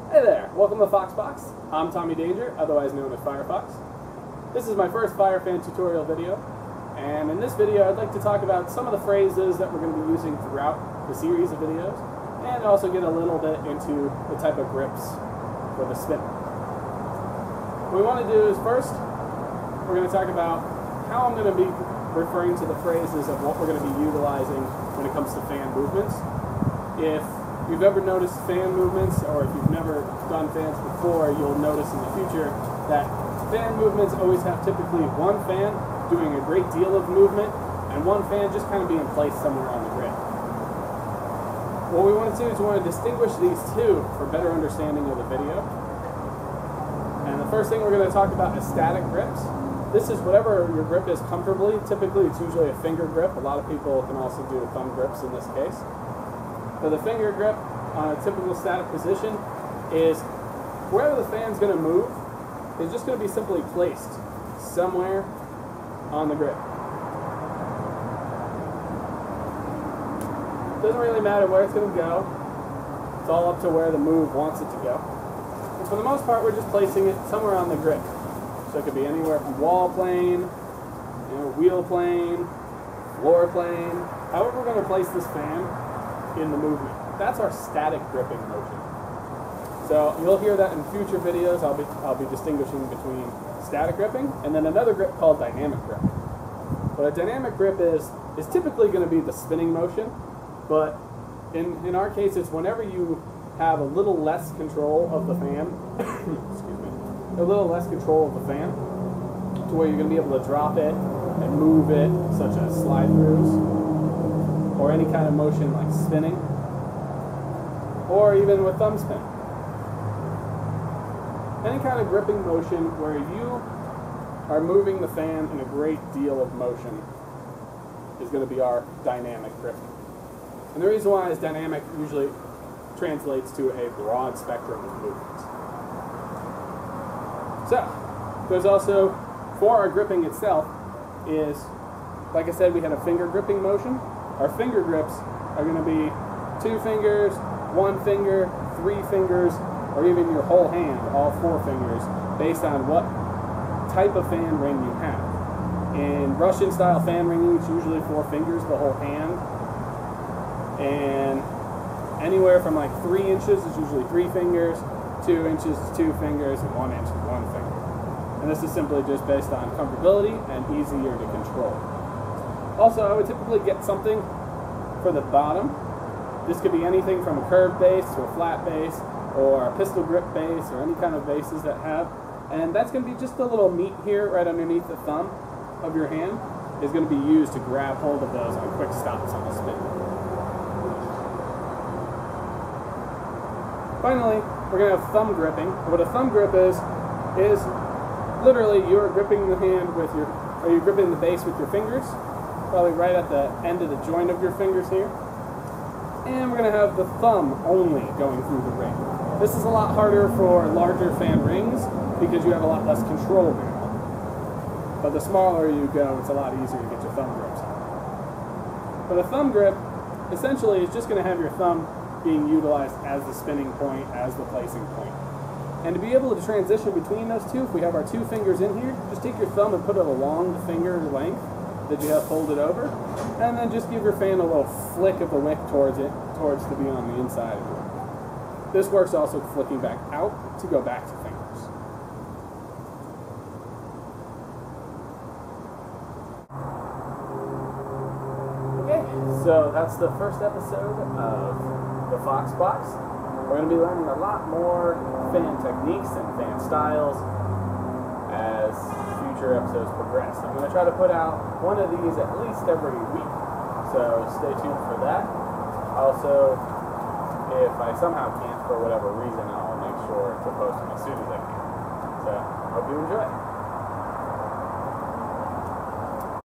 Hey there, welcome to Foxbox. I'm Tommy Danger, otherwise known as Firefox. This is my first Firefan tutorial video, and in this video I'd like to talk about some of the phrases that we're going to be using throughout the series of videos, and also get a little bit into the type of grips for the spin. What we want to do is first, we're going to talk about how I'm going to be referring to the phrases of what we're going to be utilizing when it comes to fan movements. If you've ever noticed fan movements, or if you've never done fans before, you'll notice in the future that fan movements always have typically one fan doing a great deal of movement and one fan just kind of being placed somewhere on the grid. What we want to do is we want to distinguish these two for better understanding of the video. And the first thing we're going to talk about is static grips. This is whatever your grip is comfortably. Typically it's usually a finger grip. A lot of people can also do thumb grips in this case. For the finger grip, on a typical static position, is wherever the fan's going to move is just going to be simply placed somewhere on the grip. Doesn't really matter where it's going to go. It's all up to where the move wants it to go. And for the most part, we're just placing it somewhere on the grip. So it could be anywhere from wall plane, wheel plane, floor plane. However we're going to place this fan in the movement. That's our static gripping motion. So you'll hear that in future videos. I'll be distinguishing between static gripping and then another grip called dynamic grip. What a dynamic grip is typically going to be the spinning motion, but in our case it's whenever you have a little less control of the fan, excuse me, a little less control of the fan, to where you're going to be able to drop it and move it, such as slide throughs, or any kind of motion like spinning, or even with thumb spin. Any kind of gripping motion where you are moving the fan in a great deal of motion is going to be our dynamic gripping. And the reason why is dynamic usually translates to a broad spectrum of movements. So, there's also, for our gripping itself, is, like I said, we had a finger gripping motion. Our finger grips are going to be 2 fingers, 1 finger, 3 fingers, or even your whole hand, all 4 fingers, based on what type of fan ring you have. In Russian style fan ringing, it's usually 4 fingers, the whole hand. And anywhere from like 3 inches is usually 3 fingers, 2 inches is 2 fingers, and 1 inch is 1 finger. And this is simply just based on comfortability and easier to control. Also, I would typically get something for the bottom. This could be anything from a curved base to a flat base, or a pistol grip base, or any kind of bases that have. And that's going to be just a little meat here right underneath the thumb of your hand is going to be used to grab hold of those on quick stops on the spin. Finally, we're going to have thumb gripping. What a thumb grip is literally you're gripping the hand with your, or you're gripping the base with your fingers, probably right at the end of the joint of your fingers here. And we're going to have the thumb only going through the ring. This is a lot harder for larger fan rings because you have a lot less control there. But the smaller you go, it's a lot easier to get your thumb grips on. But a thumb grip essentially is just going to have your thumb being utilized as the spinning point, as the placing point. And to be able to transition between those two, if we have our 2 fingers in here, just take your thumb and put it along the finger length that you have folded over, and then just give your fan a little flick of the wick towards to be on the inside of it. This works also flicking back out to go back to fingers. Okay, so that's the first episode of the Foxbox. We're going to be learning a lot more fan techniques and fan styles as future episodes progress. I'm going to try to put out one of these at least every week, so stay tuned for that. Also, if I somehow can't for whatever reason, I'll make sure to post them as soon as I can. So, hope you enjoy.